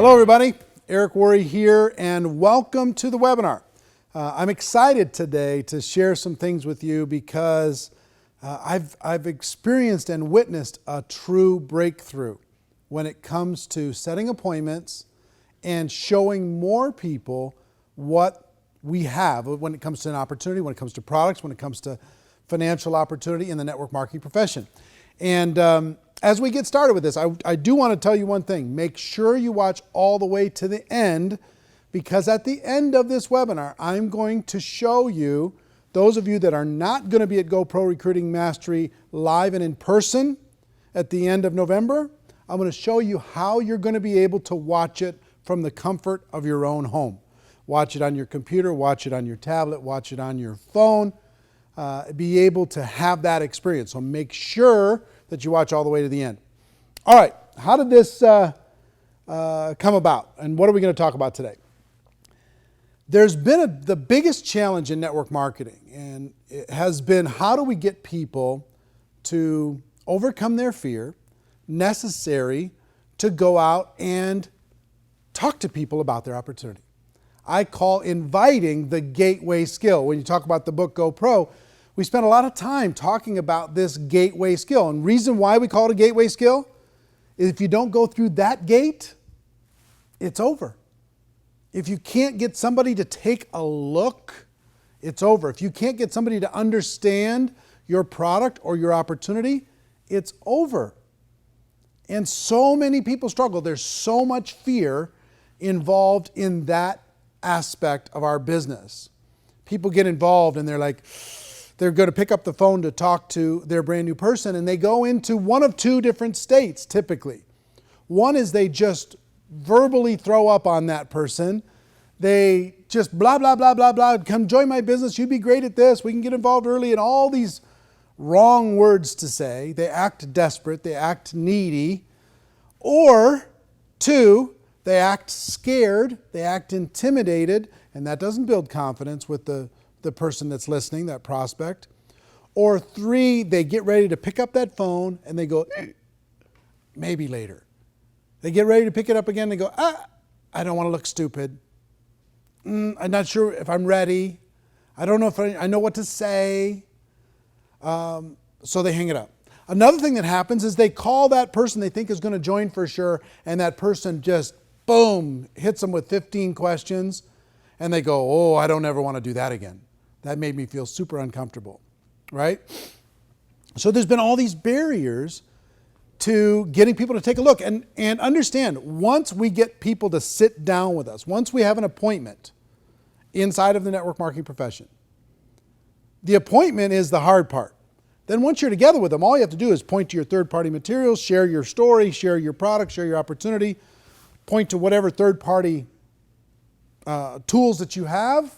Hello everybody, Eric Worre here and welcome to the webinar. I'm excited today to share some things with you because I've experienced and witnessed a true breakthrough when it comes to setting appointments and showing more people what we have when it comes to an opportunity, when it comes to products, when it comes to financial opportunity in the network marketing profession. And as we get started with this, I do want to tell you one thing. Make sure you watch all the way to the end, because at the end of this webinar, I'm going to show you, those of you that are not going to be at GoPro Recruiting Mastery live and in person at the end of November, I'm going to show you how you're going to be able to watch it from the comfort of your own home. Watch it on your computer, watch it on your tablet, watch it on your phone, be able to have that experience. So make sure that you watch all the way to the end. All right, how did this come about? And what are we going to talk about today? There's been the biggest challenge in network marketing, and it has been how do we get people to overcome their fear necessary to go out and talk to people about their opportunity. I call inviting the gateway skill. When you talk about the book GoPro, we spent a lot of time talking about this gateway skill. And the reason why we call it a gateway skill is if you don't go through that gate, it's over. If you can't get somebody to take a look, it's over. If you can't get somebody to understand your product or your opportunity, it's over. And so many people struggle. There's so much fear involved in that aspect of our business. People get involved and they're like, they're going to pick up the phone to talk to their brand new person, and they go into one of two different states typically. One is they just verbally throw up on that person. They just blah, blah, blah, blah, blah. Come join my business. You'd be great at this. We can get involved early, and all these wrong words to say. They act desperate. They act needy. Or two, they act scared. They act intimidated, and that doesn't build confidence with the person that's listening, that prospect. Or three, they get ready to pick up that phone and they go, maybe later. They get ready to pick it up again and they go, I don't want to look stupid. I'm not sure if I'm ready. I don't know if I know what to say. So they hang it up. Another thing that happens is they call that person they think is going to join for sure, and that person just, boom, hits them with 15 questions, and they go, oh, I don't ever want to do that again. That made me feel super uncomfortable, right? So there's been all these barriers to getting people to take a look. And understand, once we get people to sit down with us, once we have an appointment inside of the network marketing profession, the appointment is the hard part. Then once you're together with them, all you have to do is point to your third-party materials, share your story, share your product, share your opportunity, point to whatever third-party tools that you have,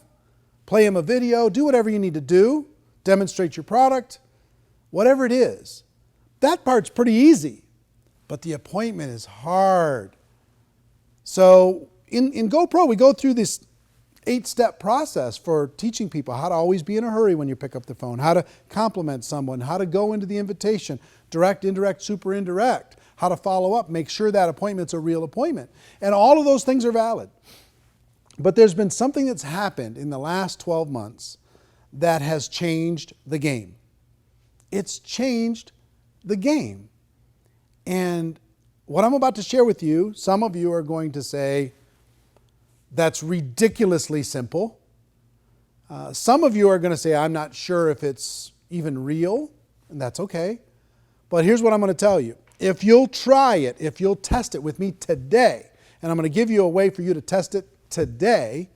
play them a video, do whatever you need to do, demonstrate your product, whatever it is. That part's pretty easy, but the appointment is hard. So in GoPro, we go through this 8-step process for teaching people how to always be in a hurry when you pick up the phone, how to compliment someone, how to go into the invitation, direct, indirect, super indirect, how to follow up, make sure that appointment's a real appointment. And all of those things are valid. But there's been something that's happened in the last 12 months that has changed the game. It's changed the game. And what I'm about to share with you, some of you are going to say, that's ridiculously simple. Some of you are going to say, I'm not sure if it's even real, and that's okay. But here's what I'm going to tell you. If you'll try it, if you'll test it with me today, and I'm going to give you a way for you to test it today,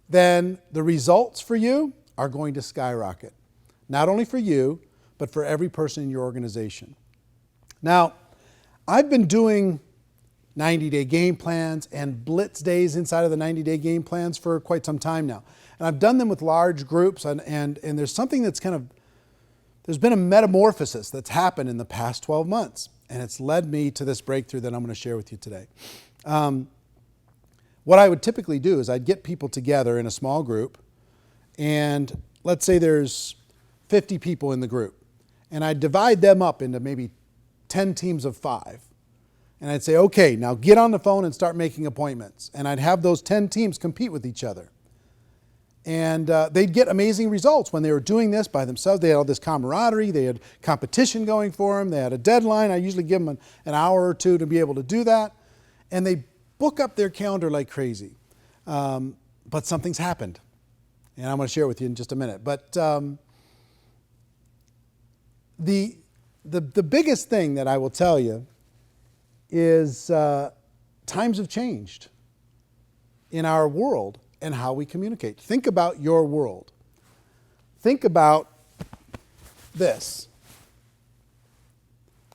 then the results for you are going to skyrocket. Not only for you, but for every person in your organization. Now, I've been doing 90-day game plans and blitz days inside of the 90-day game plans for quite some time now. And I've done them with large groups, and there's something that's there's been a metamorphosis that's happened in the past 12 months. And it's led me to this breakthrough that I'm going to share with you today. What I would typically do is I'd get people together in a small group, and let's say there's 50 people in the group, and I'd divide them up into maybe 10 teams of 5. And I'd say, okay, now get on the phone and start making appointments. And I'd have those 10 teams compete with each other. And they'd get amazing results when they were doing this by themselves. They had all this camaraderie. They had competition going for them. They had a deadline. I usually give them an hour or two to be able to do that. And they book up their calendar like crazy. But something's happened. And I'm going to share it with you in just a minute. But the biggest thing that I will tell you is times have changed in our world and how we communicate. Think about your world. Think about this.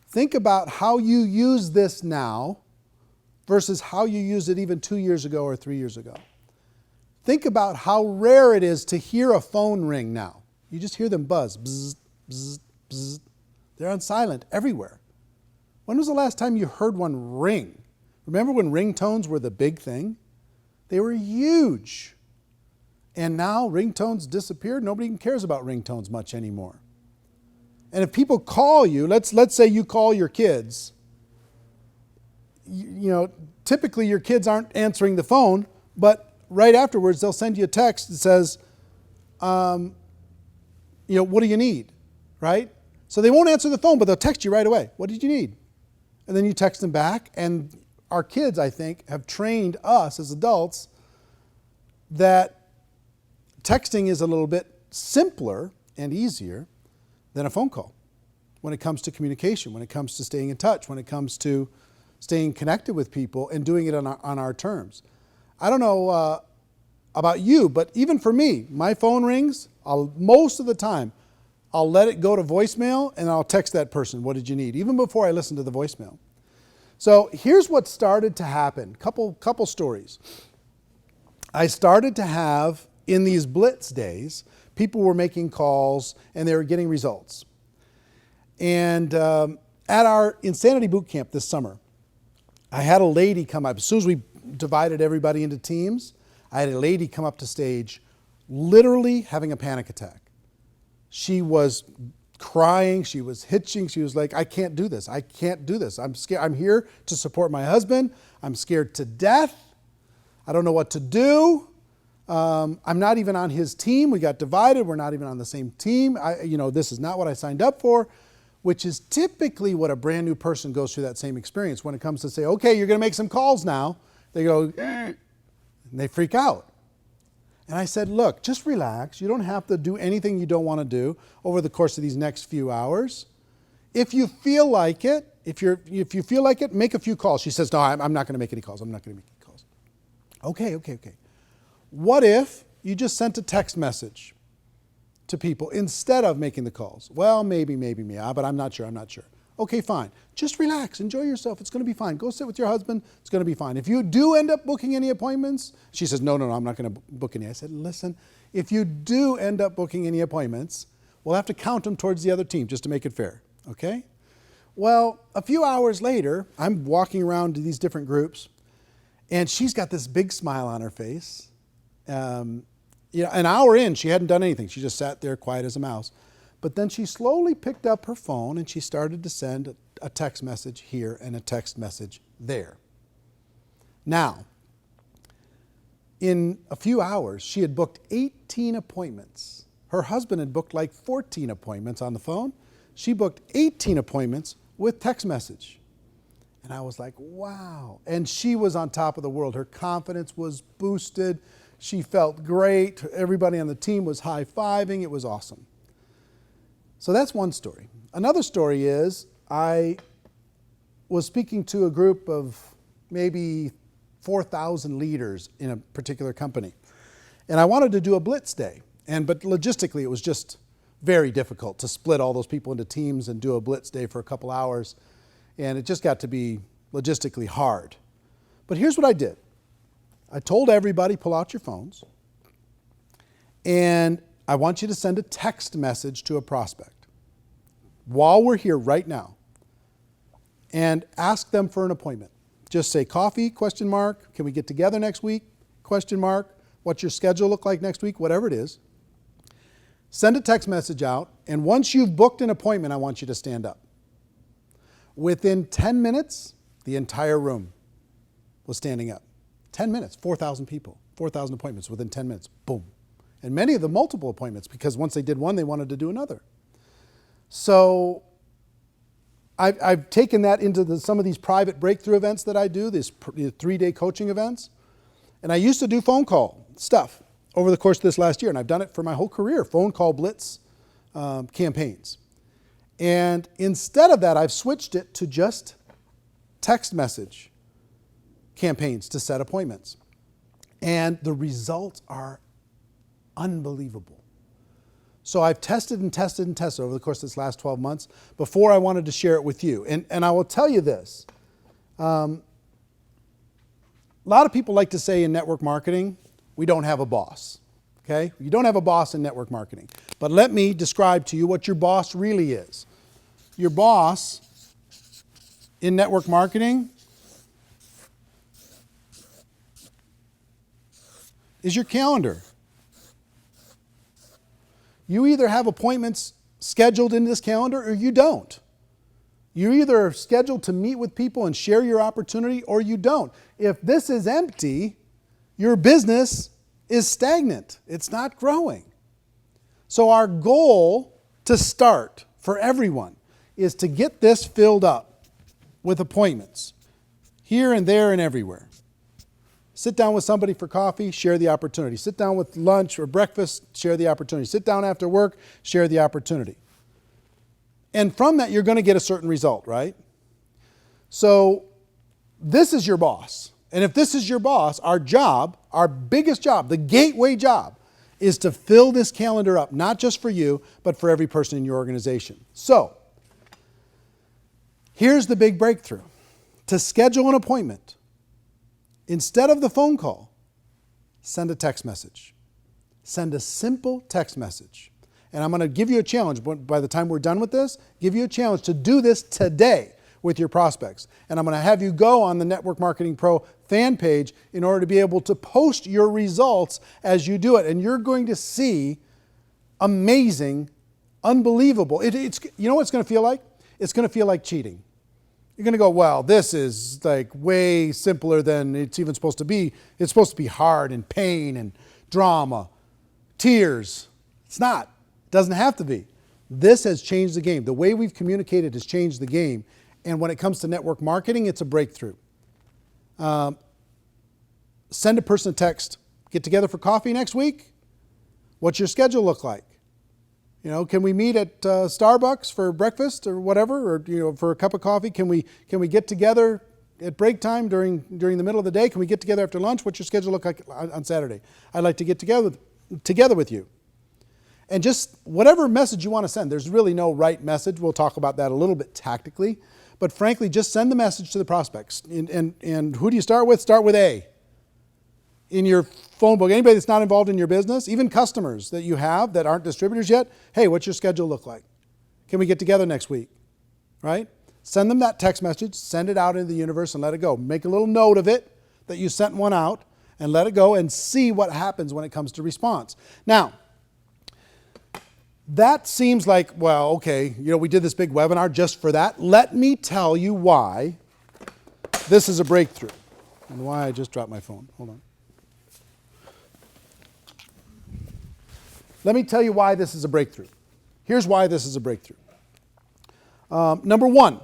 Think about how you use this now versus how you used it even 2 years ago or 3 years ago. Think about how rare it is to hear a phone ring now. You just hear them buzz. Bzz, bzz, bzz. They're on silent everywhere. When was the last time you heard one ring? Remember when ringtones were the big thing? They were huge. And now ringtones disappeared. Nobody even cares about ringtones much anymore. And if people call you, let's say you call your kids, typically your kids aren't answering the phone, but right afterwards they'll send you a text that says, what do you need, right? So they won't answer the phone, but they'll text you right away. What did you need? And then you text them back. And our kids, I think, have trained us as adults that texting is a little bit simpler and easier than a phone call when it comes to communication, when it comes to staying in touch, when it comes to staying connected with people and doing it on our terms. I don't know about you, but even for me, my phone rings, most of the time, I'll let it go to voicemail and I'll text that person, what did you need? Even before I listen to the voicemail. So here's what started to happen. Couple stories. I started to have, in these blitz days, people were making calls and they were getting results. And at our Insanity Boot Camp this summer, I had a lady come up. As soon as we divided everybody into teams, I had a lady come up to stage literally having a panic attack. She was crying, she was hitching, she was like, I can't do this, I can't do this. I'm scared. I'm here to support my husband. I'm scared to death. I don't know what to do. I'm not even on his team. We got divided. We're not even on the same team. This is not what I signed up for, which is typically what a brand new person goes through that same experience when it comes to say, okay, you're going to make some calls now. They go, and they freak out. And I said, look, just relax. You don't have to do anything you don't want to do over the course of these next few hours. If you feel like it, if you feel like it, make a few calls. She says, no, I'm not going to make any calls. I'm not going to make any calls. Okay. What if you just sent a text message to people instead of making the calls? Well, maybe, but I'm not sure. Okay, fine. Just relax. Enjoy yourself. It's going to be fine. Go sit with your husband. It's going to be fine. If you do end up booking any appointments, she says, no, I'm not going to book any. I said, listen, if you do end up booking any appointments, we'll have to count them towards the other team just to make it fair, okay? Well, a few hours later, I'm walking around to these different groups, and she's got this big smile on her face. An hour in, she hadn't done anything. She just sat there quiet as a mouse. But then she slowly picked up her phone and she started to send a text message here and a text message there. Now, in a few hours, she had booked 18 appointments. Her husband had booked like 14 appointments on the phone. She booked 18 appointments with text message. And I was like, wow. And she was on top of the world. Her confidence was boosted. She felt great. Everybody on the team was high-fiving. It was awesome. So that's one story. Another story is I was speaking to a group of maybe 4,000 leaders in a particular company. And I wanted to do a blitz day. But logistically, it was just very difficult to split all those people into teams and do a blitz day for a couple hours. And it just got to be logistically hard. But here's what I did. I told everybody, pull out your phones. And I want you to send a text message to a prospect while we're here right now and ask them for an appointment. Just say coffee, ? Can we get together next week? ? What's your schedule look like next week? Whatever it is. Send a text message out, and once you've booked an appointment, I want you to stand up. Within 10 minutes, The entire room was standing up. 10 minutes, 4,000 people, 4,000 appointments within 10 minutes. Boom. And many of them multiple appointments because once they did one, they wanted to do another. So I've taken that into some of these private breakthrough events that I do, these 3-day coaching events. And I used to do phone call stuff over the course of this last year. And I've done it for my whole career, phone call blitz campaigns. And instead of that, I've switched it to just text message campaigns to set appointments. And the results are unbelievable. So I've tested and tested and tested over the course of this last 12 months before I wanted to share it with you. And I will tell you this. A lot of people like to say in network marketing, we don't have a boss. Okay? You don't have a boss in network marketing. But let me describe to you what your boss really is. Your boss in network marketing is your calendar. You either have appointments scheduled in this calendar or you don't. You either are scheduled to meet with people and share your opportunity or you don't. If this is empty, your business is stagnant. It's not growing. So our goal to start for everyone is to get this filled up with appointments here and there and everywhere. Sit down with somebody for coffee, share the opportunity. Sit down with lunch or breakfast, share the opportunity. Sit down after work, share the opportunity. And from that, you're going to get a certain result, right? So this is your boss. And if this is your boss, our job, our biggest job, the gateway job, is to fill this calendar up, not just for you, but for every person in your organization. So here's the big breakthrough. To schedule an appointment, instead of the phone call, send a text message. Send a simple text message. And I'm going to give you a challenge. By the time we're done with this, give you a challenge to do this today with your prospects. And I'm going to have you go on the Network Marketing Pro fan page in order to be able to post your results as you do it. And you're going to see amazing, unbelievable. You know what it's going to feel like? It's going to feel like cheating. You're going to go, well, this is like way simpler than it's even supposed to be. It's supposed to be hard and pain and drama, tears. It's not. It doesn't have to be. This has changed the game. The way we've communicated has changed the game. And when it comes to network marketing, it's a breakthrough. Send a person a text. Get together for coffee next week? What's your schedule look like? You know, can we meet at Starbucks for breakfast or whatever, or for a cup of coffee? Can we get together at break time during the middle of the day? Can we get together after lunch? What's your schedule look like on Saturday? I'd like to get together with you. And just whatever message you want to send. There's really no right message. We'll talk about that a little bit tactically. But frankly, just send the message to the prospects. And who do you start with? Start with A. In your phone book, anybody that's not involved in your business, even customers that you have that aren't distributors yet, hey, what's your schedule look like? Can we get together next week? Right? Send them that text message, send it out into the universe and let it go. Make a little note of it that you sent one out and let it go and see what happens when it comes to response. Now, that seems like, well, okay, we did this big webinar just for that. Let me tell you why this is a breakthrough and why I just dropped my phone. Hold on. Let me tell you why this is a breakthrough. Here's why this is a breakthrough. Number one,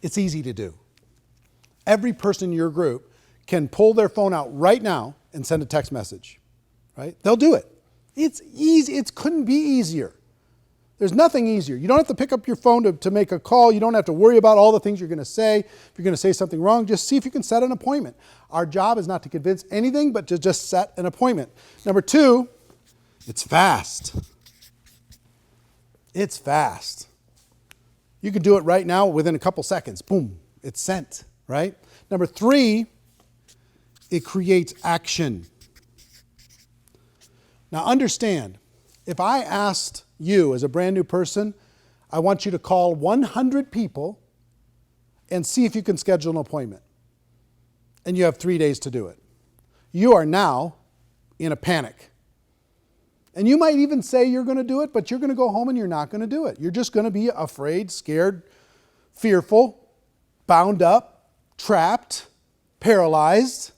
it's easy to do. Every person in your group can pull their phone out right now and send a text message, right? They'll do it. It's easy. It couldn't be easier. There's nothing easier. You don't have to pick up your phone to make a call. You don't have to worry about all the things you're going to say. If you're going to say something wrong, just see if you can set an appointment. Our job is not to convince anything, but to just set an appointment. Number two, it's fast. It's fast. You can do it right now within a couple seconds. Boom, it's sent, right? Number three, it creates action. Now understand, if I asked you as a brand new person, I want you to call 100 people and see if you can schedule an appointment. And you have 3 days to do it. You are now in a panic. And you might even say you're going to do it, but you're going to go home and you're not going to do it. You're just going to be afraid, scared, fearful, bound up, trapped, paralyzed.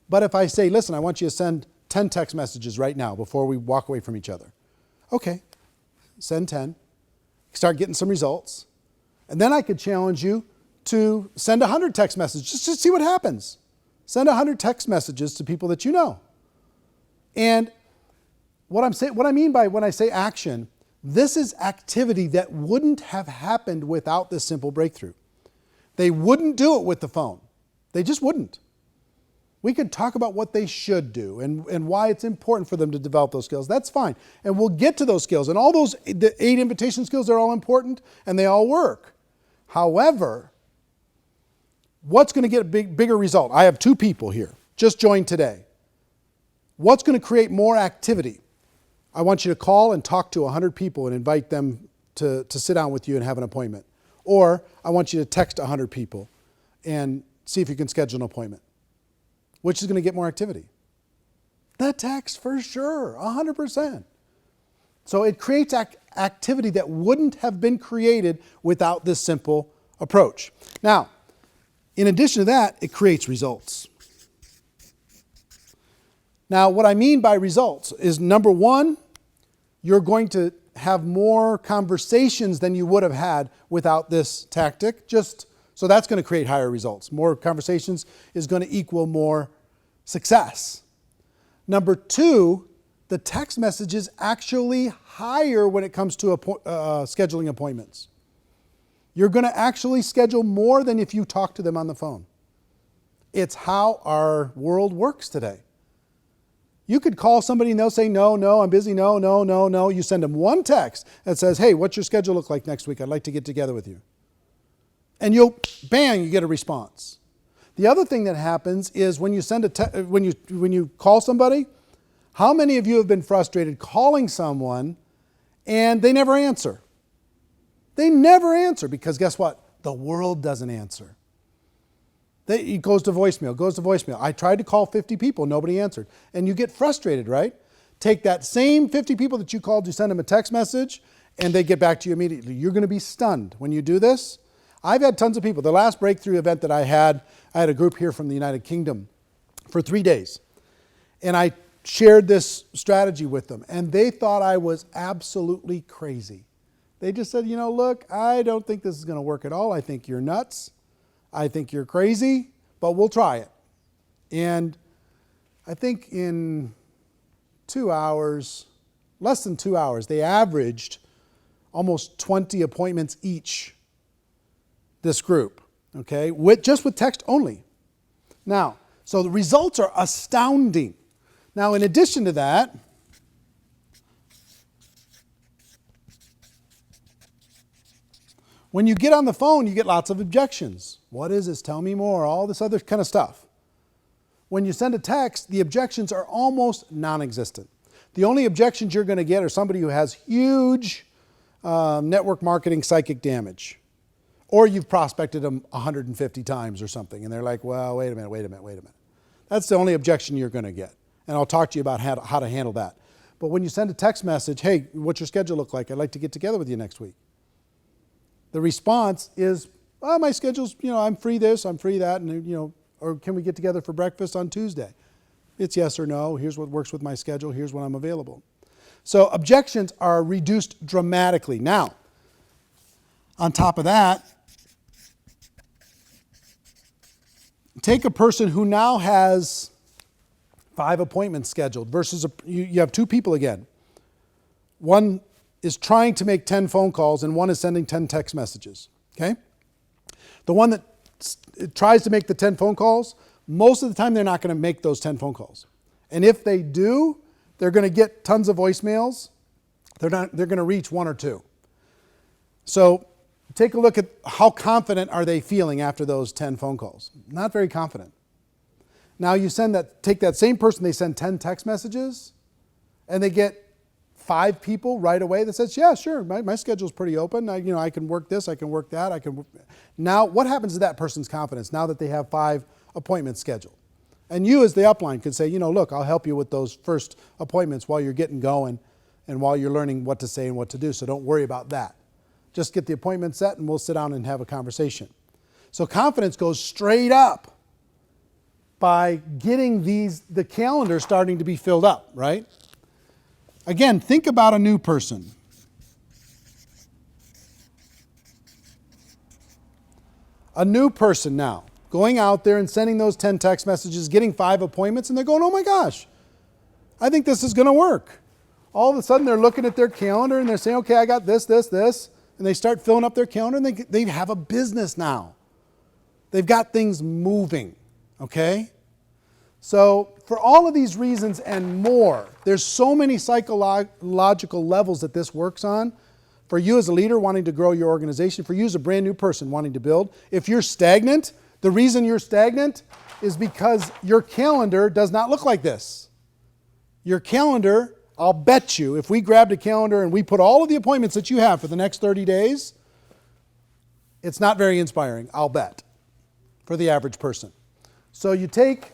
But if I say, listen, I want you to send 10 text messages right now before we walk away from each other. Okay, send 10. Start getting some results. And then I could challenge you to send 100 text messages just to see what happens. Send 100 text messages to people that you know. And what I mean by when I say action, this is activity that wouldn't have happened without this simple breakthrough. They wouldn't do it with the phone. They just wouldn't. We could talk about what they should do and why it's important for them to develop those skills. That's fine. And we'll get to those skills. And all those, the 8 invitation skills, they're all important and they all work. However, what's going to get a bigger result? I have 2 people here, just joined today. What's going to create more activity? I want you to call and talk to 100 people and invite them to sit down with you and have an appointment. Or I want you to text 100 people and see if you can schedule an appointment. Which is going to get more activity? The text for sure, 100%. So it creates activity that wouldn't have been created without this simple approach. Now, in addition to that, it creates results. Now, what I mean by results is, number one, you're going to have more conversations than you would have had without this tactic. So that's going to create higher results. More conversations is going to equal more success. Number 2, the text message is actually higher when it comes to scheduling appointments. You're going to actually schedule more than if you talk to them on the phone. It's how our world works today. You could call somebody and they'll say, no, I'm busy, no. You send them one text that says, hey, what's your schedule look like next week? I'd like to get together with you. And you get a response. The other thing that happens is when you when you call somebody, how many of you have been frustrated calling someone and they never answer? They never answer because guess what? The world doesn't answer. It goes to voicemail. I tried to call 50 people, nobody answered. And you get frustrated, right? Take that same 50 people that you called, you send them a text message, and they get back to you immediately. You're going to be stunned when you do this. I've had tons of people. The last breakthrough event that I had a group here from the United Kingdom for 3 days. And I shared this strategy with them, and they thought I was absolutely crazy. They just said, look, I don't think this is going to work at all. I think you're nuts. I think you're crazy, but we'll try it. And I think in 2 hours, less than 2 hours, they averaged almost 20 appointments each, this group, okay, just with text only. Now, so the results are astounding. Now, in addition to that, when you get on the phone, you get lots of objections. What is this? Tell me more. All this other kind of stuff. When you send a text, the objections are almost non-existent. The only objections you're going to get are somebody who has huge network marketing psychic damage. Or you've prospected them 150 times or something, and they're like, well, wait a minute. That's the only objection you're going to get. And I'll talk to you about how to handle that. But when you send a text message, hey, what's your schedule look like? I'd like to get together with you next week. The response is, my schedule's, I'm free this, I'm free that, and, or can we get together for breakfast on Tuesday? It's yes or no. Here's what works with my schedule. Here's when I'm available. So objections are reduced dramatically. Now, on top of that, take a person who now has 5 appointments scheduled versus you have 2 people again. One is trying to make 10 phone calls and one is sending 10 text messages, okay? The one that tries to make the 10 phone calls, most of the time they're not going to make those 10 phone calls. And if they do, they're going to get tons of voicemails. They're going to reach 1 or 2. So take a look at how confident are they feeling after those 10 phone calls. Not very confident. Now you take that same person, they send 10 text messages, and they get 5 people right away that says, yeah, sure, my schedule's pretty open. I can work this, I can work that. Now, what happens to that person's confidence now that they have 5 appointments scheduled? And you as the upline could say, look, I'll help you with those first appointments while you're getting going and while you're learning what to say and what to do. So don't worry about that. Just get the appointment set and we'll sit down and have a conversation. So confidence goes straight up by getting the calendar starting to be filled up, right? Again, think about a new person. A new person now, going out there and sending those 10 text messages, getting 5 appointments, and they're going, oh my gosh, I think this is going to work. All of a sudden, they're looking at their calendar and they're saying, okay, I got this, and they start filling up their calendar and they have a business now. They've got things moving, okay? So for all of these reasons and more, there's so many psychological levels that this works on. For you as a leader wanting to grow your organization, for you as a brand new person wanting to build, if you're stagnant, the reason you're stagnant is because your calendar does not look like this. Your calendar, I'll bet you, if we grabbed a calendar and we put all of the appointments that you have for the next 30 days, it's not very inspiring, I'll bet, for the average person. So you take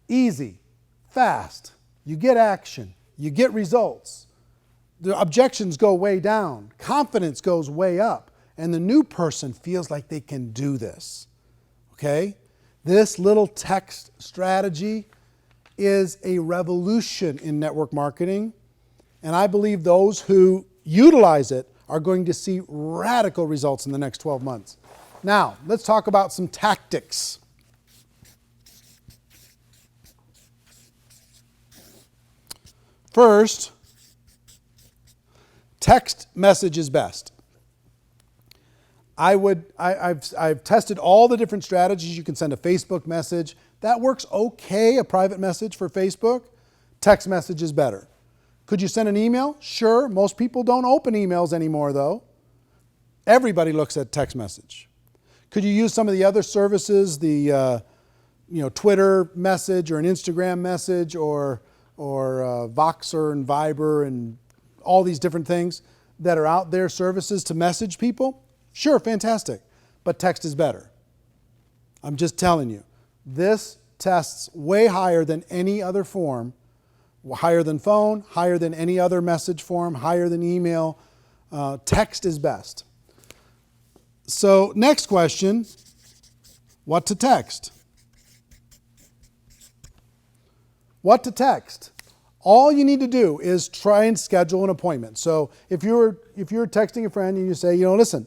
easy, fast, you get action, you get results. The objections go way down, confidence goes way up, and the new person feels like they can do this. Okay? This little text strategy is a revolution in network marketing, and I believe those who utilize it are going to see radical results in the next 12 months. Now, let's talk about some tactics. First, text message is best. I've tested all the different strategies. You can send a Facebook message. That works okay, a private message for Facebook. Text message is better. Could you send an email? Sure. Most people don't open emails anymore, though. Everybody looks at text message. Could you use some of the other services, the Twitter message or an Instagram message or Voxer and Viber and all these different things that are out there, services to message people? Sure, fantastic. But text is better. I'm just telling you. This tests way higher than any other form, higher than phone, higher than any other message form, higher than email. Text is best. So next question, what to text? What to text? All you need to do is try and schedule an appointment. So if you're texting a friend and you say, listen,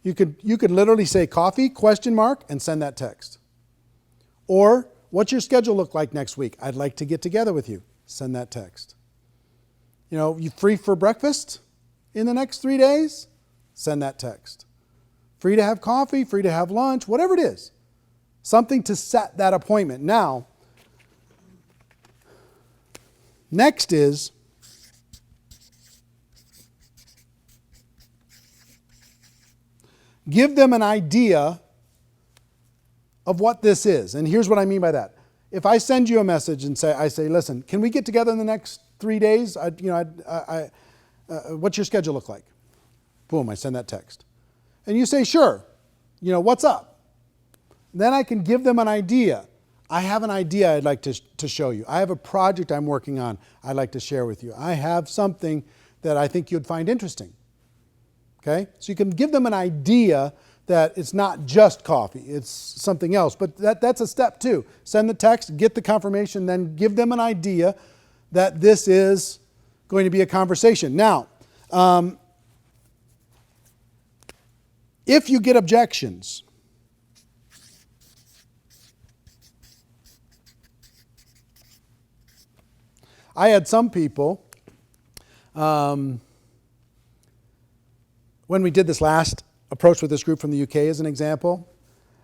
you could literally say coffee, ? And send that text. Or what's your schedule look like next week? I'd like to get together with you. Send that text. You free for breakfast in the next 3 days? Send that text. Free to have coffee, free to have lunch, whatever it is. Something to set that appointment. Now, next is give them an idea of what this is. And here's what I mean by that. If I send you a message and I say, listen, can we get together in the next 3 days? What's your schedule look like? Boom, I send that text. And you say, sure, what's up? Then I can give them an idea. I have an idea I'd like to show you. I have a project I'm working on I'd like to share with you. I have something that I think you'd find interesting. Okay? So you can give them an idea that it's not just coffee, it's something else. But that's a step too. Send the text, get the confirmation, then give them an idea that this is going to be a conversation. Now, if you get objections, I had some people, when we did this last approach with this group from the UK as an example,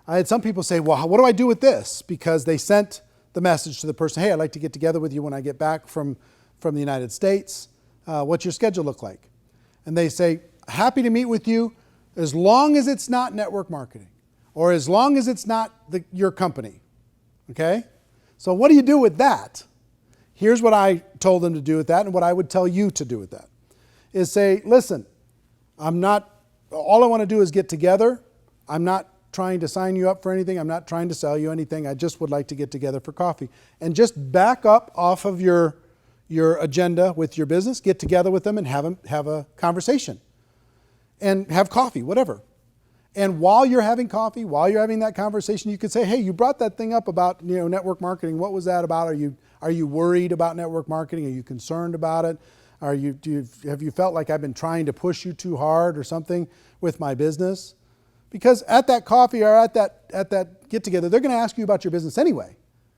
I had some people say, well, what do I do with this? Because they sent the message to the person, hey, I'd like to get together with you when I get back from the United States. What's your schedule look like? And they say, happy to meet with you as long as it's not network marketing or as long as it's not your company. Okay? So what do you do with that? Here's what I told them to do with that and what I would tell you to do with that. Is say, listen, all I want to do is get together. I'm not trying to sign you up for anything. I'm not trying to sell you anything. I just would like to get together for coffee. And just back up off of your agenda with your business, get together with them and have a conversation. And have coffee, whatever. And while you're having coffee, while you're having that conversation, you could say, hey, you brought that thing up about network marketing. What was that about? Are you worried about network marketing? Are you concerned about it? Have you felt like I've been trying to push you too hard or something with my business? Because at that coffee or at that get together, they're going to ask you about your business anyway,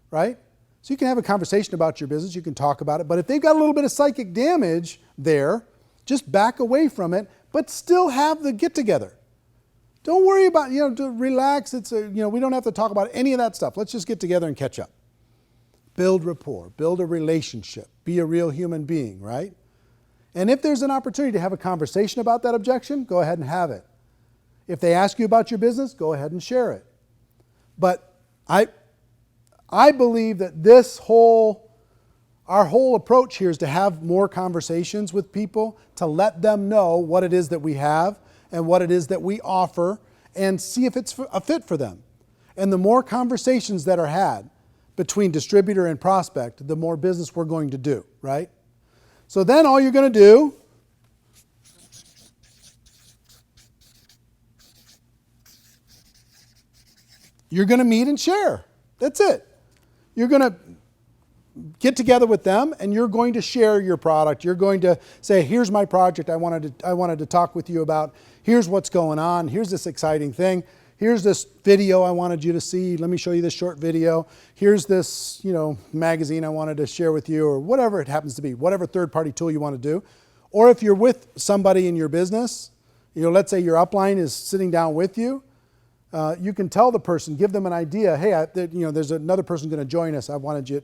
right? So you can have a conversation about your business, you can talk about it, but if they've got a little bit of psychic damage there, just back away from it, but still have the get together. Don't worry about, to relax. We don't have to talk about any of that stuff. Let's just get together and catch up. Build rapport, build a relationship, be a real human being, right? And if there's an opportunity to have a conversation about that objection, go ahead and have it. If they ask you about your business, go ahead and share it. But I believe that our whole approach here is to have more conversations with people, to let them know what it is that we have and what it is that we offer, and see if it's a fit for them. And the more conversations that are had between distributor and prospect, the more business we're going to do, right? So then all you're going to do you're going to meet and share. That's it. You're going to get together with them and you're going to share your product. You're going to say, here's my project I wanted to talk with you about. Here's what's going on. Here's this exciting thing. Here's this video I wanted you to see. Let me show you this short video. Here's this, magazine I wanted to share with you, or whatever it happens to be, whatever third-party tool you want to do. Or if you're with somebody in your business, let's say your upline is sitting down with you, you can tell the person, give them an idea. Hey, there's another person going to join us. I want you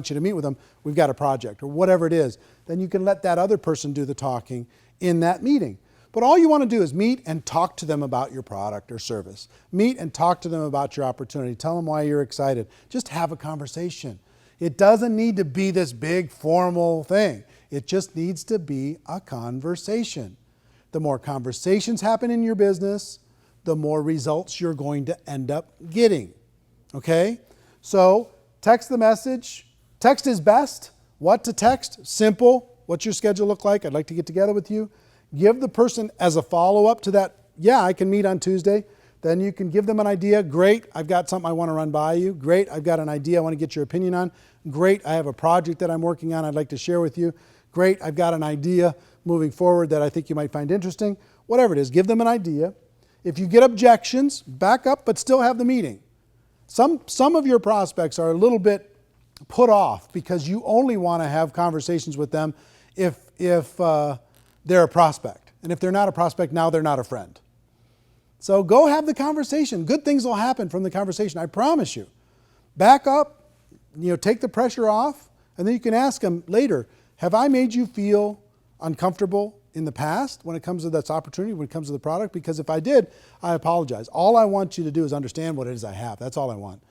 to meet with them. We've got a project or whatever it is. Then you can let that other person do the talking in that meeting. But all you want to do is meet and talk to them about your product or service. Meet and talk to them about your opportunity. Tell them why you're excited. Just have a conversation. It doesn't need to be this big formal thing. It just needs to be a conversation. The more conversations happen in your business, the more results you're going to end up getting. Okay? So text the message. Text is best. What to text? Simple. What's your schedule look like? I'd like to get together with you. Give the person as a follow-up to that, I can meet on Tuesday. Then you can give them an idea. Great, I've got something I want to run by you. Great, I've got an idea I want to get your opinion on. Great, I have a project that I'm working on I'd like to share with you. Great, I've got an idea moving forward that I think you might find interesting. Whatever it is, give them an idea. If you get objections, back up, but still have the meeting. Some of your prospects are a little bit put off because you only want to have conversations with them if they're a prospect. And if they're not a prospect, now they're not a friend. So go have the conversation. Good things will happen from the conversation, I promise you. Back up, take the pressure off, and then you can ask them later, have I made you feel uncomfortable in the past when it comes to this opportunity, when it comes to the product? Because if I did, I apologize. All I want you to do is understand what it is I have. That's all I want.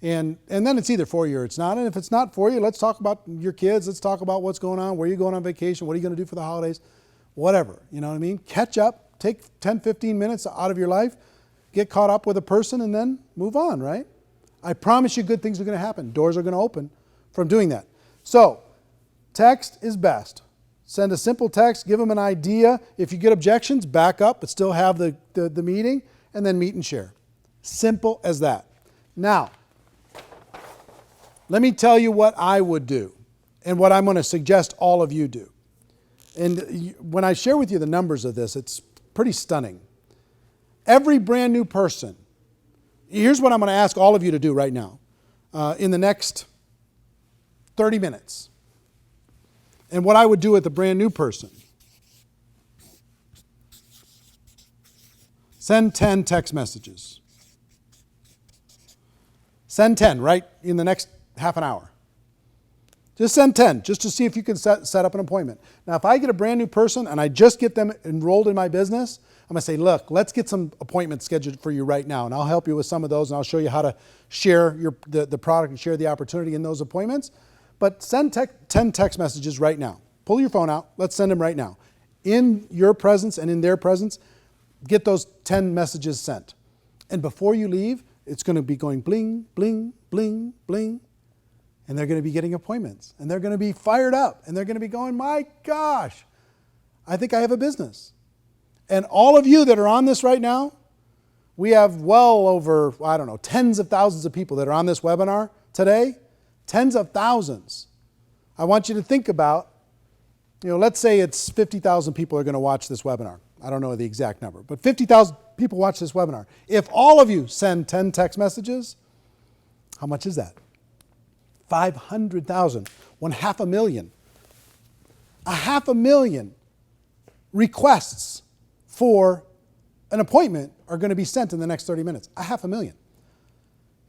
And then it's either for you or it's not. And if it's not for you, let's talk about your kids. Let's talk about what's going on. Where are you going on vacation? What are you going to do for the holidays? Whatever. You know what I mean? Catch up. Take 10, 15 minutes out of your life. Get caught up with a person and then move on, right? I promise you good things are going to happen. Doors are going to open from doing that. So, text is best. Send a simple text. Give them an idea. If you get objections, back up, but still have the meeting, and then meet and share. Simple as that. Now, let me tell you what I would do and what I'm going to suggest all of you do. And when I share with you the numbers of this, it's pretty stunning. Every brand new person, here's what I'm going to ask all of you to do right now in the next 30 minutes. And what I would do with a brand new person. Send 10 text messages. Send 10 right in the next half an hour. Just send 10, just to see if you can set up an appointment. Now, if I get a brand new person and I just get them enrolled in my business, I'm going to say, look, let's get some appointments scheduled for you right now. And I'll help you with some of those, and I'll show you how to share the product and share the opportunity in those appointments. But send 10 text messages right now. Pull your phone out. Let's send them right now. In your presence and in their presence, get those 10 messages sent. And before you leave, it's going to be going bling, bling, bling, bling. And they're going to be getting appointments. And they're going to be fired up. And they're going to be going, my gosh, I think I have a business. And all of you that are on this right now, we have well over, tens of thousands of people that are on this webinar today. Tens of thousands. I want you to think about, let's say it's 50,000 people are going to watch this webinar. I don't know the exact number, but 50,000 people watch this webinar. If all of you send 10 text messages, how much is that? 500,000. 500,000. 500,000 requests for an appointment are going to be sent in the next 30 minutes. 500,000.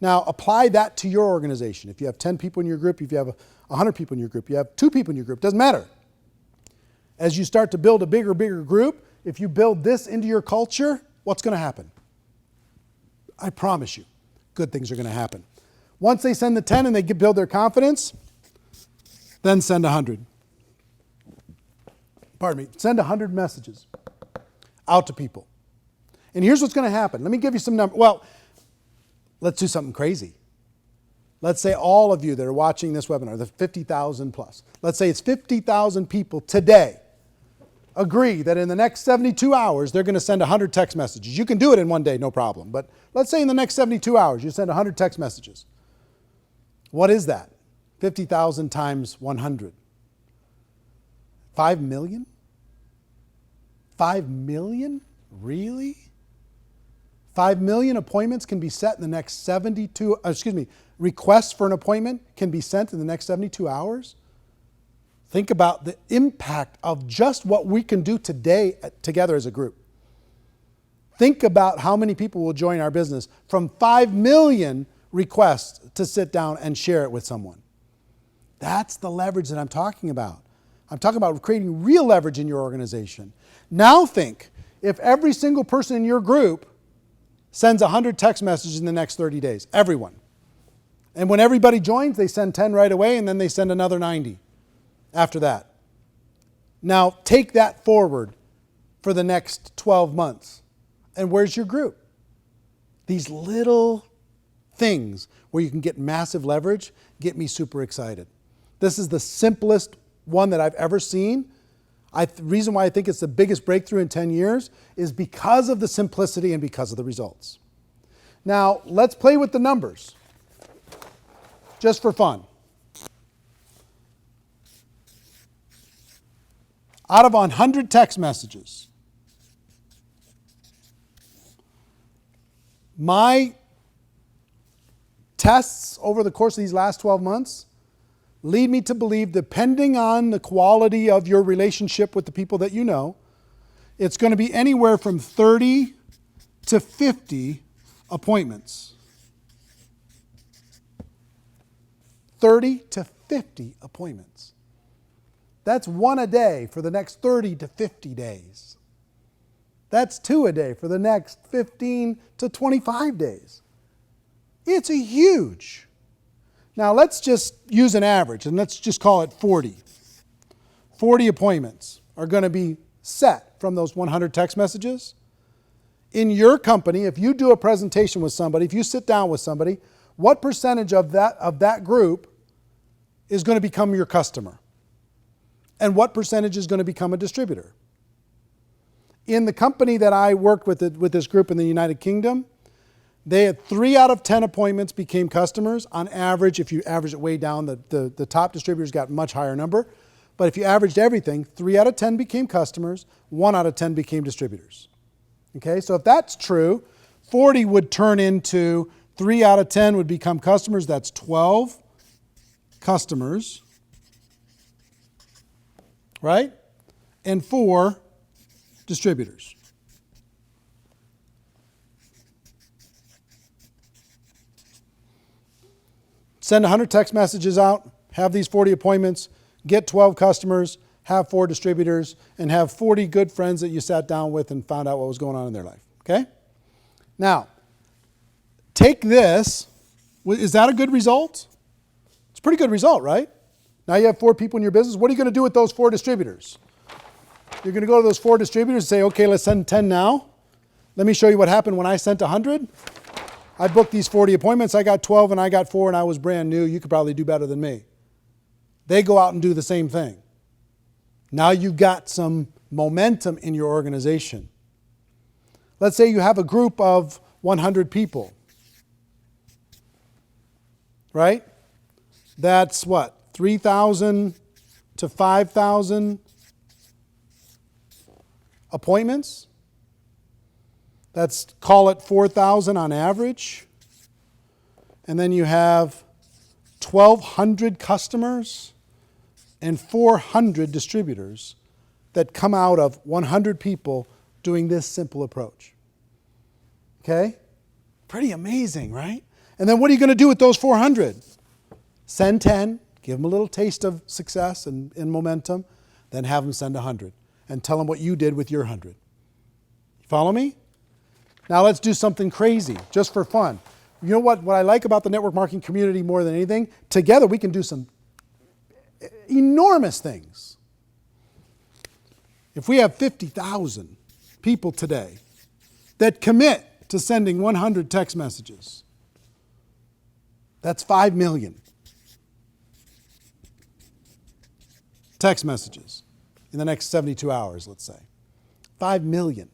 Now, apply that to your organization. If you have 10 people in your group, if you have 100 people in your group, you have 2 people in your group, doesn't matter. As you start to build a bigger group, if you build this into your culture, what's going to happen? I promise you, good things are going to happen. Once they send the 10 and they build their confidence, then send 100. Send 100 messages out to people. And here's what's going to happen. Let me give you some numbers. Well, let's do something crazy. Let's say all of you that are watching this webinar, the 50,000 plus, let's say it's 50,000 people today agree that in the next 72 hours, they're going to send 100 text messages. You can do it in one day, no problem. But let's say in the next 72 hours, you send 100 text messages. What is that? 50,000 times 100. 5 million? 5 million? Really? 5 million appointments can be set in the next requests for an appointment can be sent in the next 72 hours? Think about the impact of just what we can do today together as a group. Think about how many people will join our business from 5 million requests to sit down and share it with someone. That's the leverage that I'm talking about. I'm talking about creating real leverage in your organization. Now think, if every single person in your group sends 100 text messages in the next 30 days, everyone. And when everybody joins, they send 10 right away, and then they send another 90 after that. Now take that forward for the next 12 months. And where's your group? These little things where you can get massive leverage get me super excited. This is the simplest one that I've ever seen. The reason why I think it's the biggest breakthrough in 10 years is because of the simplicity and because of the results. Now, let's play with the numbers, just for fun. Out of 100 text messages, my tests over the course of these last 12 months lead me to believe, depending on the quality of your relationship with the people that you know, it's going to be anywhere from 30 to 50 appointments. 30 to 50 appointments. That's 1 a day for the next 30 to 50 days. That's 2 a day for the next 15 to 25 days. It's a huge. Now let's just use an average and let's just call it 40. 40 appointments are going to be set from those 100 text messages. In your company, if you do a presentation with somebody, if you sit down with somebody, what percentage of that group is going to become your customer? And what percentage is going to become a distributor? In the company that I worked with this group in the United Kingdom, they had 3 out of 10 appointments became customers. On average, if you average it way down, the top distributors got a much higher number. But if you averaged everything, 3 out of 10 became customers, 1 out of 10 became distributors. Okay, so if that's true, 40 would turn into 3 out of 10 would become customers. That's 12 customers, right? And 4 distributors. Send 100 text messages out, have these 40 appointments, get 12 customers, have 4 distributors, and have 40 good friends that you sat down with and found out what was going on in their life. Okay? Now, take this. Is that a good result? It's a pretty good result, right? Now you have 4 people in your business. What are you going to do with those 4 distributors? You're going to go to those 4 distributors and say, okay, let's send 10 now. Let me show you what happened when I sent 100. I booked these 40 appointments. I got 12 and I got 4 and I was brand new. You could probably do better than me. They go out and do the same thing. Now you've got some momentum in your organization. Let's say you have a group of 100 people. Right? That's what? 3,000 to 5,000 appointments. Let's call it 4,000 on average. And then you have 1,200 customers and 400 distributors that come out of 100 people doing this simple approach. Okay? Pretty amazing, right? And then what are you going to do with those 400? Send 10, give them a little taste of success and momentum, then have them send 100 and tell them what you did with your 100. You follow me? Now let's do something crazy, just for fun. You know what I like about the network marketing community more than anything? Together we can do some enormous things. If we have 50,000 people today that commit to sending 100 text messages, that's 5 million text messages in the next 72 hours, let's say. 5 million.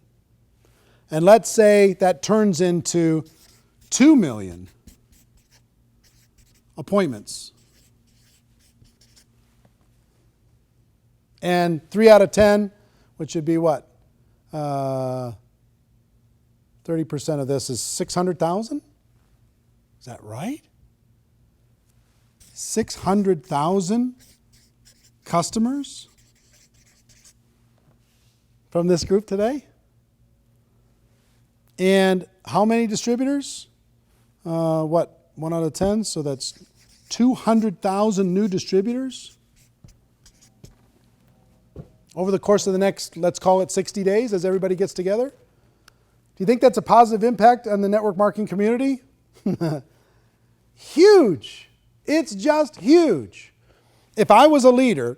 And let's say that turns into 2 million appointments. And 3 out of 10, which would be what? 30% of this is 600,000? Is that right? 600,000 customers from this group today? And how many distributors? 1 out of 10, so that's 200,000 new distributors over the course of the next, let's call it 60 days as everybody gets together. Do you think that's a positive impact on the network marketing community? Huge. It's just huge. If I was a leader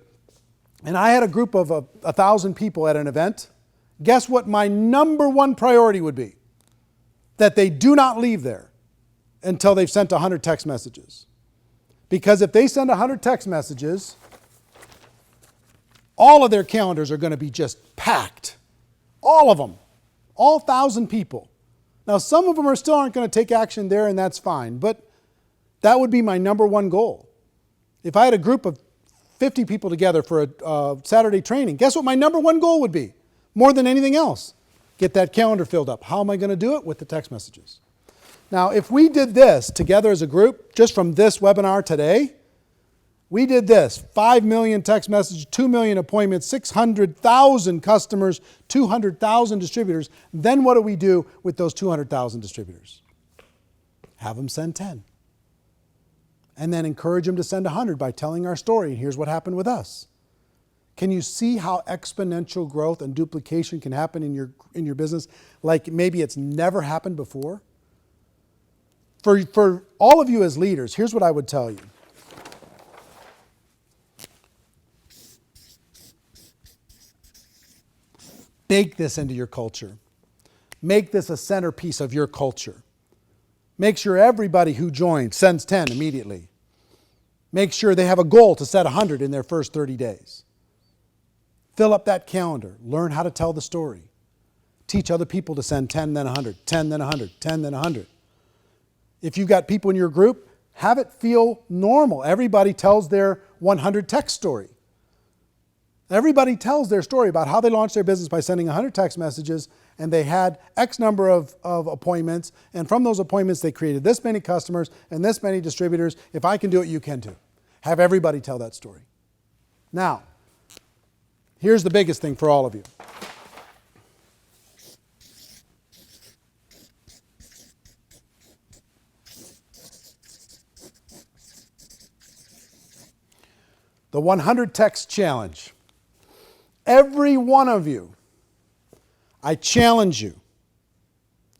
and I had a group of 1,000 people at an event, guess what my number one priority would be? That they do not leave there until they've sent 100 text messages. Because if they send 100 text messages, all of their calendars are going to be just packed. All of them. All 1,000 people. Now, some of them still aren't going to take action there, and that's fine. But that would be my number one goal. If I had a group of 50 people together for a Saturday training, guess what my number one goal would be? More than anything else. Get that calendar filled up. How am I going to do it? With the text messages. Now, if we did this together as a group, just from this webinar today, we did this, 5 million text messages, 2 million appointments, 600,000 customers, 200,000 distributors. Then what do we do with those 200,000 distributors? Have them send 10. And then encourage them to send 100 by telling our story. And here's what happened with us. Can you see how exponential growth and duplication can happen in your business like maybe it's never happened before? For all of you as leaders, here's what I would tell you. Bake this into your culture. Make this a centerpiece of your culture. Make sure everybody who joins sends 10 immediately. Make sure they have a goal to set 100 in their first 30 days. Fill up that calendar. Learn how to tell the story. Teach other people to send 10, then 100, 10, then 100, 10, then 100. If you've got people in your group, have it feel normal. Everybody tells their 100 text story. Everybody tells their story about how they launched their business by sending 100 text messages, and they had X number of appointments, and from those appointments they created this many customers and this many distributors. If I can do it, you can too. Have everybody tell that story. Now, here's the biggest thing for all of you. The 100 text challenge. Every one of you, I challenge you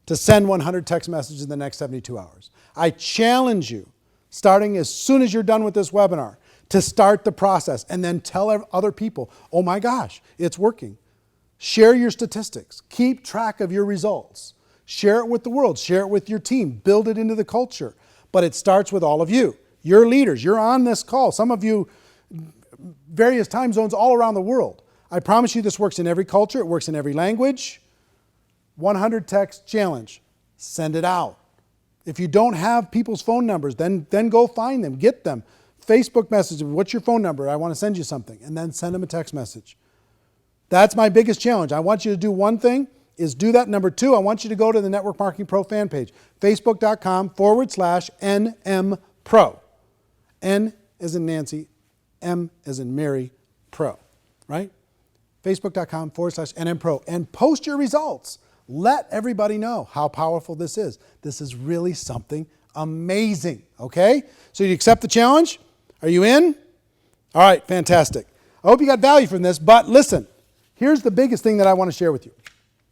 to send 100 text messages in the next 72 hours. I challenge you, starting as soon as you're done with this webinar, to start the process and then tell other people, oh my gosh, it's working. Share your statistics. Keep track of your results. Share it with the world. Share it with your team. Build it into the culture. But it starts with all of you. You're leaders. You're on this call. Some of you, various time zones all around the world. I promise you this works in every culture. It works in every language. 100 text challenge. Send it out. If you don't have people's phone numbers, then go find them. Get them. Facebook message. What's your phone number? I want to send you something. And then send them a text message. That's my biggest challenge. I want you to do one thing, is do that. Number two, I want you to go to the Network Marketing Pro fan page, facebook.com/NM N as in Nancy, M as in Mary, Pro, right? Facebook.com/NM Pro, and post your results. Let everybody know how powerful this is. This is really something amazing, okay? So you accept the challenge? Are you in? All right, fantastic. I hope you got value from this, but listen, here's the biggest thing that I want to share with you.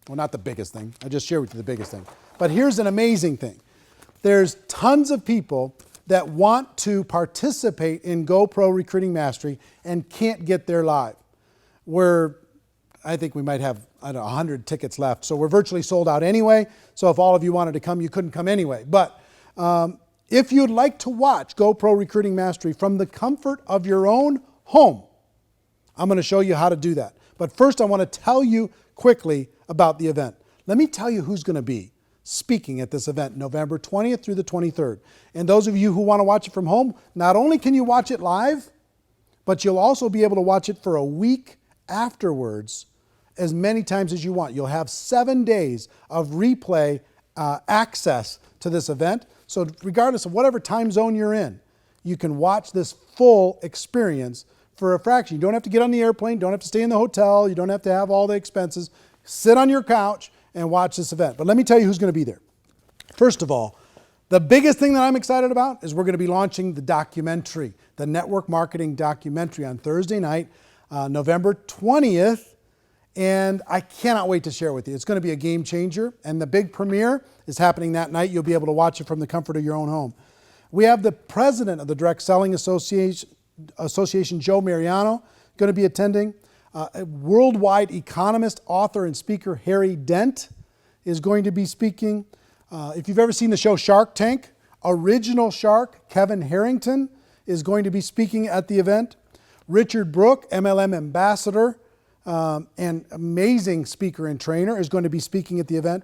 Well, not the biggest thing. I just shared with you the biggest thing. But here's an amazing thing. There's tons of people that want to participate in GoPro Recruiting Mastery and can't get there live. I think we might have, 100 tickets left. So we're virtually sold out anyway. So if all of you wanted to come, you couldn't come anyway. But if you'd like to watch GoPro Recruiting Mastery from the comfort of your own home, I'm going to show you how to do that. But first, I want to tell you quickly about the event. Let me tell you who's going to be speaking at this event, November 20th through the 23rd. And those of you who want to watch it from home, not only can you watch it live, but you'll also be able to watch it for a week afterwards, as many times as you want. You'll have 7 days of replay access to this event. So regardless of whatever time zone you're in, you can watch this full experience for a fraction. You don't have to get on the airplane, don't have to stay in the hotel, you don't have to have all the expenses. Sit on your couch and watch this event. But let me tell you who's going to be there. First of all, the biggest thing that I'm excited about is we're going to be launching the documentary, the network marketing documentary on Thursday night, November 20th. And I cannot wait to share with you. It's going to be a game changer. And the big premiere is happening that night. You'll be able to watch it from the comfort of your own home. We have the president of the Direct Selling Association, Joe Mariano, going to be attending. A worldwide economist, author, and speaker, Harry Dent, is going to be speaking. If you've ever seen the show Shark Tank, original shark, Kevin Harrington, is going to be speaking at the event. Richard Brooke, MLM ambassador, and amazing speaker and trainer, is going to be speaking at the event.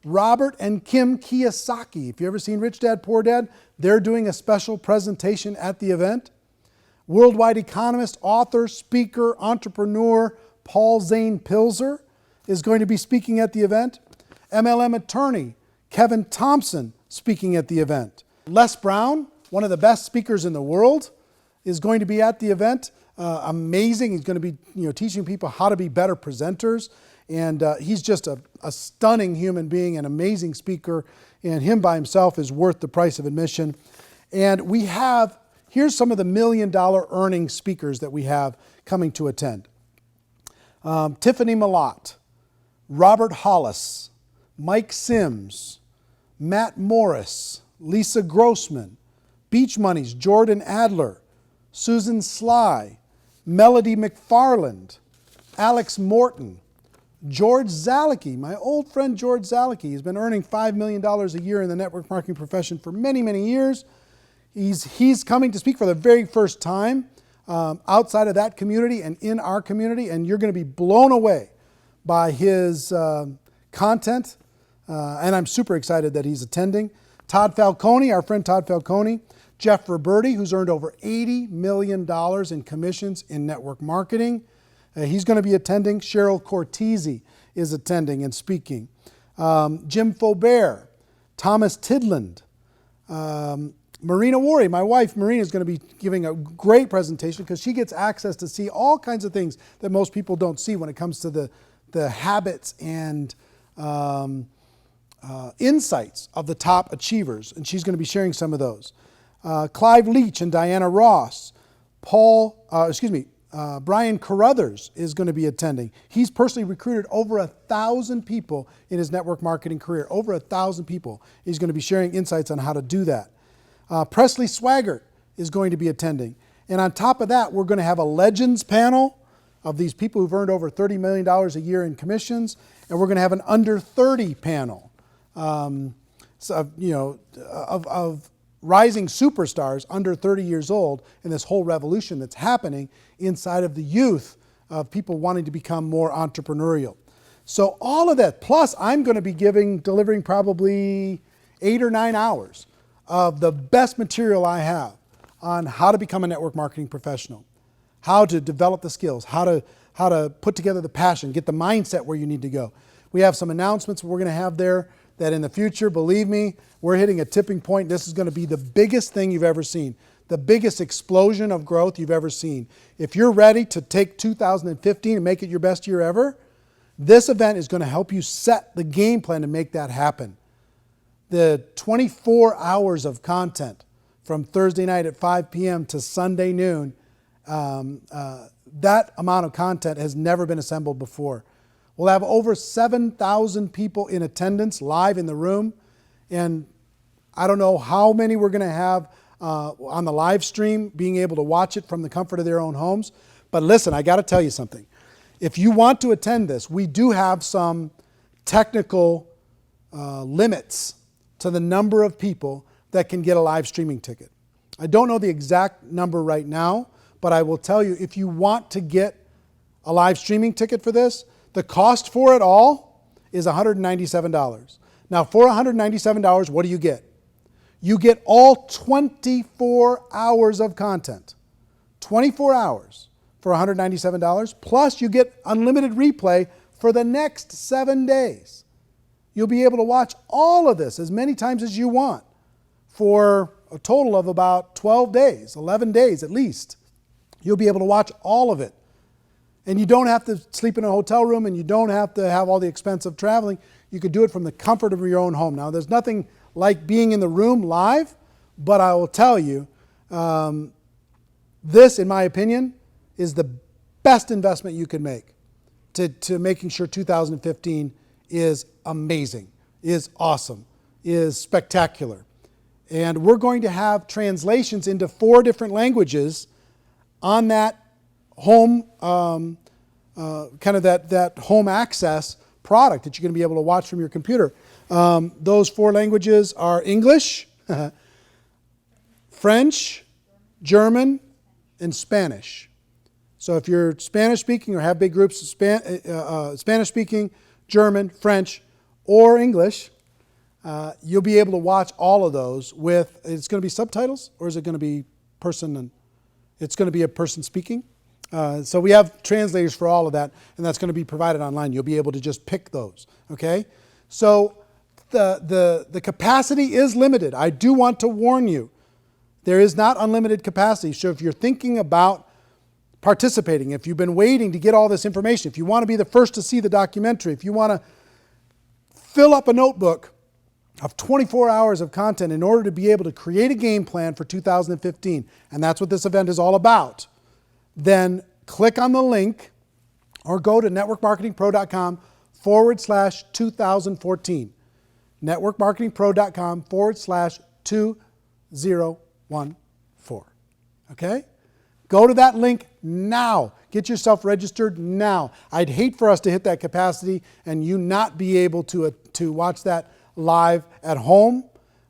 Robert and Kim Kiyosaki, if you've ever seen Rich Dad, Poor Dad, they're doing a special presentation at the event. Worldwide economist, author, speaker, entrepreneur, Paul Zane Pilzer is going to be speaking at the event. MLM attorney, Kevin Thompson, speaking at the event. Les Brown, one of the best speakers in the world, is going to be at the event. Amazing. He's going to be teaching people how to be better presenters. And he's just a stunning human being, an amazing speaker. And him by himself is worth the price of admission. And here's some of the $1 million earning speakers that we have coming to attend. Tiffany Malott, Robert Hollis, Mike Sims, Matt Morris, Lisa Grossman, Beach Money's Jordan Adler, Susan Sly, Melody McFarland, Alex Morton, George Zalicki, my old friend George Zalicki. He's been earning $5 million a year in the network marketing profession for many, many years. He's coming to speak for the very first time outside of that community and in our community, and you're going to be blown away by his content, and I'm super excited that he's attending. Todd Falcone, our friend Todd Falcone, Jeff Roberti, who's earned over $80 million in commissions in network marketing. He's going to be attending. Cheryl Cortese is attending and speaking. Jim Faubert, Thomas Tidland, Marina Worry, my wife Marina, is going to be giving a great presentation because she gets access to see all kinds of things that most people don't see when it comes to the habits and insights of the top achievers. And she's going to be sharing some of those. Clive Leach and Diana Ross. Brian Carruthers is going to be attending. He's personally recruited over 1,000 people in his network marketing career. Over 1,000 people. He's going to be sharing insights on how to do that. Presley Swaggart is going to be attending. And on top of that, we're going to have a Legends panel of these people who've earned over $30 million a year in commissions, and we're going to have an under 30 panel of rising superstars under 30 years old in this whole revolution that's happening inside of the youth of people wanting to become more entrepreneurial. So all of that, plus I'm going to be delivering probably 8 or 9 hours of the best material I have on how to become a network marketing professional, how to develop the skills, how to put together the passion, get the mindset where you need to go. We have some announcements we're going to have there that in the future, believe me, we're hitting a tipping point. This is going to be the biggest thing you've ever seen, the biggest explosion of growth you've ever seen. If you're ready to take 2015 and make it your best year ever, this event is going to help you set the game plan to make that happen. The 24 hours of content from Thursday night at 5 p.m. to Sunday noon, that amount of content has never been assembled before. We'll have over 7,000 people in attendance live in the room, and I don't know how many we're going to have on the live stream being able to watch it from the comfort of their own homes. But listen, I got to tell you something. If you want to attend this, we do have some technical limits to the number of people that can get a live streaming ticket. I don't know the exact number right now, but I will tell you, if you want to get a live streaming ticket for this, the cost for it all is $197. Now, for $197, what do you get? You get all 24 hours of content. 24 hours for $197, plus you get unlimited replay for the next 7 days. You'll be able to watch all of this as many times as you want for a total of about 12 days, 11 days at least. You'll be able to watch all of it. And you don't have to sleep in a hotel room, and you don't have to have all the expense of traveling. You could do it from the comfort of your own home. Now, there's nothing like being in the room live, but I will tell you, this, in my opinion, is the best investment you can make to making sure 2015 is amazing, is awesome, is spectacular. And we're going to have translations into 4 different languages on that home, kind of that home access product that you're going to be able to watch from your computer. Those 4 languages are English, French, German, and Spanish. So if you're Spanish speaking or have big groups of Spanish speaking, German, French, or English, you'll be able to watch all of those with, it's going to be subtitles, or is it going to be it's going to be a person speaking? So we have translators for all of that, and that's going to be provided online. You'll be able to just pick those, okay? So the capacity is limited. I do want to warn you. There is not unlimited capacity. So if you're thinking about participating, if you've been waiting to get all this information, if you want to be the first to see the documentary, if you want to fill up a notebook of 24 hours of content in order to be able to create a game plan for 2015, and that's what this event is all about, then click on the link or go to networkmarketingpro.com/2014. networkmarketingpro.com/2014. Okay? Go to that link now. Get yourself registered now. I'd hate for us to hit that capacity and you not be able to watch that live at home.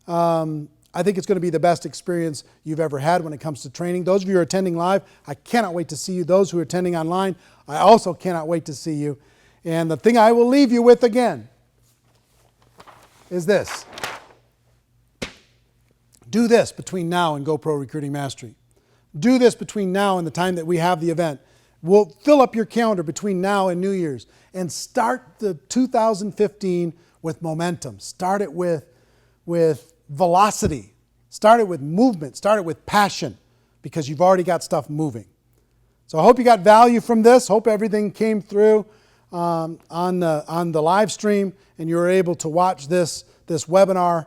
I think it's going to be the best experience you've ever had when it comes to training. Those of you who are attending live, I cannot wait to see you. Those who are attending online, I also cannot wait to see you. And the thing I will leave you with again is this. Do this between now and GoPro Recruiting Mastery. Do this between now and the time that we have the event. We'll fill up your calendar between now and New Year's and start the 2015 with momentum. Start it with velocity. Start it with movement. Start it with passion, because you've already got stuff moving. So I hope you got value from this. Hope everything came through on the live stream and you were able to watch this webinar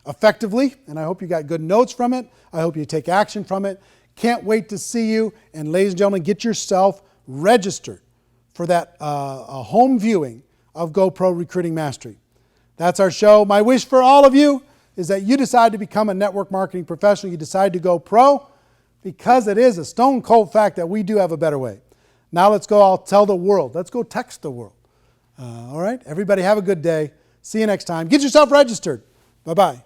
effectively. And I hope you got good notes from it. I hope you take action from it. Can't wait to see you. And ladies and gentlemen, get yourself registered for that home viewing of GoPro Recruiting Mastery. That's our show. My wish for all of you is that you decide to become a network marketing professional. You decide to go pro, because it is a stone cold fact that we do have a better way. Now let's go, I'll tell the world. Let's go text the world. All right? Everybody have a good day. See you next time. Get yourself registered. Bye-bye.